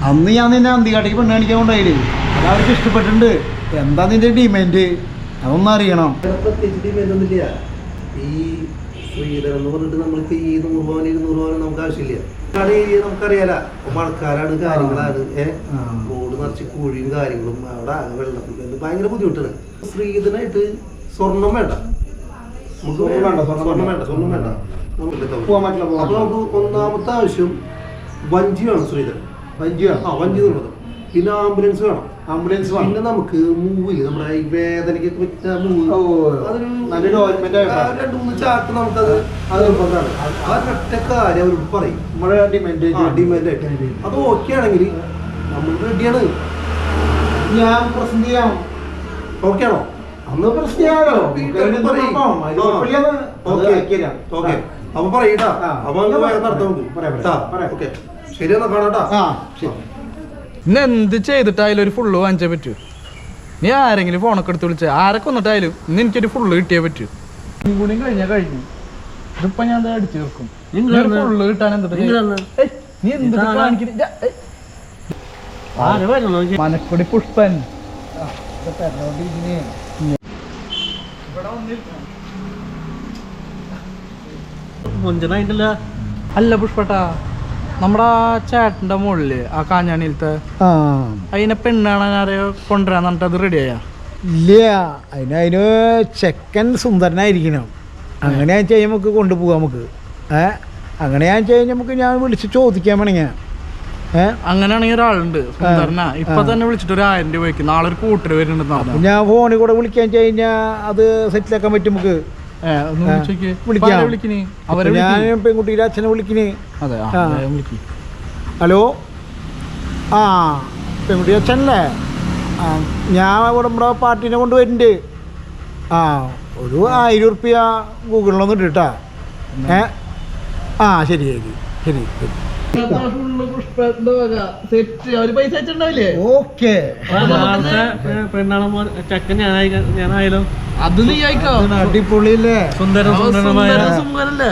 അന്ന് ഞാൻ നിന്നെ അന്തികാട്ടേക്ക് പെണ്ണ് കാണിക്കാൻ കൊണ്ടായില്ലേ, അത് അവർക്ക് ഇഷ്ടപ്പെട്ടിട്ടുണ്ട്. എന്താ നിന്റെ ഡിമാൻഡ് അതൊന്നും അറിയണം. പ്രത്യേകിച്ച് ഡിമാൻഡ് ഒന്നുമില്ല. ഈ ശ്രീധരൻ എന്ന് പറഞ്ഞിട്ട് നമ്മൾക്ക് ഈ 100 പവൻ 200 പവൻ നമുക്ക് ആവശ്യമില്ല. നമുക്കറിയാലോ മഴക്കാലാണ്, കാര്യങ്ങളാണ്, റോഡ് നിറച്ച് കുഴിയും കാര്യങ്ങളും, അവിടെ ആകെ വെള്ളം, ഭയങ്കര ബുദ്ധിമുട്ടാണ്. ശ്രീധരനായിട്ട് സ്വർണം വേണ്ട, സ്വർണം വേണ്ട. അപ്പൊ നമുക്ക് ഒന്നാമത്തെ ആവശ്യം വഞ്ചി വേണം. ശ്രീധരൻ വഞ്ചി നിർബന്ധം. പിന്നെ ആംബുലൻസ് വേണം. പിന്നെ നമുക്ക് മൂവില് നമ്മുടെ ഈ വേദനയ്ക്ക് പറ്റുന്ന മൂവ്, അതൊരു 2-3 ചാക്ക് നമുക്കത് നിർബന്ധമാണ്. ആ ഒറ്റ കാര്യം അവരോട് പറയും ഡിമാൻഡായിട്ട്. അത് ഓക്കെ ആണെങ്കിൽ നമ്മൾ റെഡിയാണ്. ഞാൻ പ്രസന്റ് ചെയ്യാം. ഓക്കെ ആണോ? അന്ന് പ്രശ്നം ചെയ്യാമല്ലോ. ഓക്കെ അപ്പൊ പറയട്ടാ. അപ്പൊ നടത്താം. ഓക്കെ ശരി, എന്നാ കാണാട്ടാ. ഇന്ന് എന്ത് ചെയ്തിട്ടായാലും ഒരു ഫുള്ള് വാങ്ങിച്ചേ പറ്റൂ. നീ ആരെങ്കിലും ഫോണൊക്കെ എടുത്ത് വിളിച്ച ആരൊക്കെ വന്നിട്ടായാലും ഇന്ന് എനിക്കൊരു ഫുള്ള് കിട്ടിയേ പറ്റൂ. കൂടിയും കഴിഞ്ഞാൽ കഴിഞ്ഞു. ഇതിപ്പോ ഞാൻ അടിച്ചു തീർക്കും. ഫുള്ള് കിട്ടാൻ നീ എന്ത് മനക്കൊടി പുഷ്പൻ അല്ല പുഷ്പട്ടാ, നമ്മുടെ ചേട്ടന്റെ മുകളില് ആ കാഞ്ഞാണിയിലത്തെ അതിനെ പെണ്ണാണ് ആരെയോ കൊണ്ടുവരാൻ പറഞ്ഞിട്ട് അത് റെഡിയായാ? ഇല്ല, അതിന് ചെക്കൻ സുന്ദരനായിരിക്കണം. അങ്ങനെ ഞാൻ ചെയ്യാൻ നമുക്ക് കൊണ്ടുപോകാം. നമുക്ക് അങ്ങനെ ഞാൻ ചെയ്യാൻ നമുക്ക് ഞാൻ വിളിച്ച് ചോദിക്കാൻ വേണമെങ്കിൽ. അങ്ങനെയാണെങ്കിൽ ഒരാളുണ്ട് സുന്ദരനാ, ഇപ്പൊ തന്നെ വിളിച്ചിട്ട് ഒരു 1000 രൂപയ്ക്ക് നാളെ ഒരു കൂട്ടര് വരുന്നുണ്ട്. ഞാൻ ഫോണിൽ കൂടെ വിളിക്കാൻ കഴിഞ്ഞാൽ അത് സെറ്റിലാക്കാൻ പറ്റും നമുക്ക്. ഞാൻ പെൺകുട്ടിയുടെ അച്ഛനെ വിളിക്കണേ. ഹലോ, പെൺകുട്ടി അച്ഛനല്ലേ? ഞാൻ ഇവിടെ നമ്മുടെ പാർട്ടീനെ കൊണ്ടുവരുന്നുണ്ട്. ഒരു 1000 റുപ്യ ഗൂഗിളിലൊന്നും ഇട്ടിട്ടാ. ശരി ശരി ശരി ശരി. ഓക്കെ, ഞാനായാലോ? അത് നീ ആയിക്കോ. അടിപൊളിയല്ലേ? സുന്ദരല്ലേ?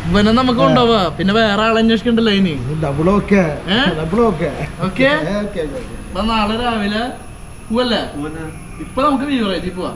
ഇവനെ നമുക്ക് കൊണ്ടുപോവാ. പിന്നെ വേറെ ആളെ അന്വേഷിക്കണ്ടല്ലോ ഇനി. Double okay. നാളെ രാവിലെ പോവല്ലേ? ഇപ്പൊ നമുക്ക് വീവറേജ് പോവാ.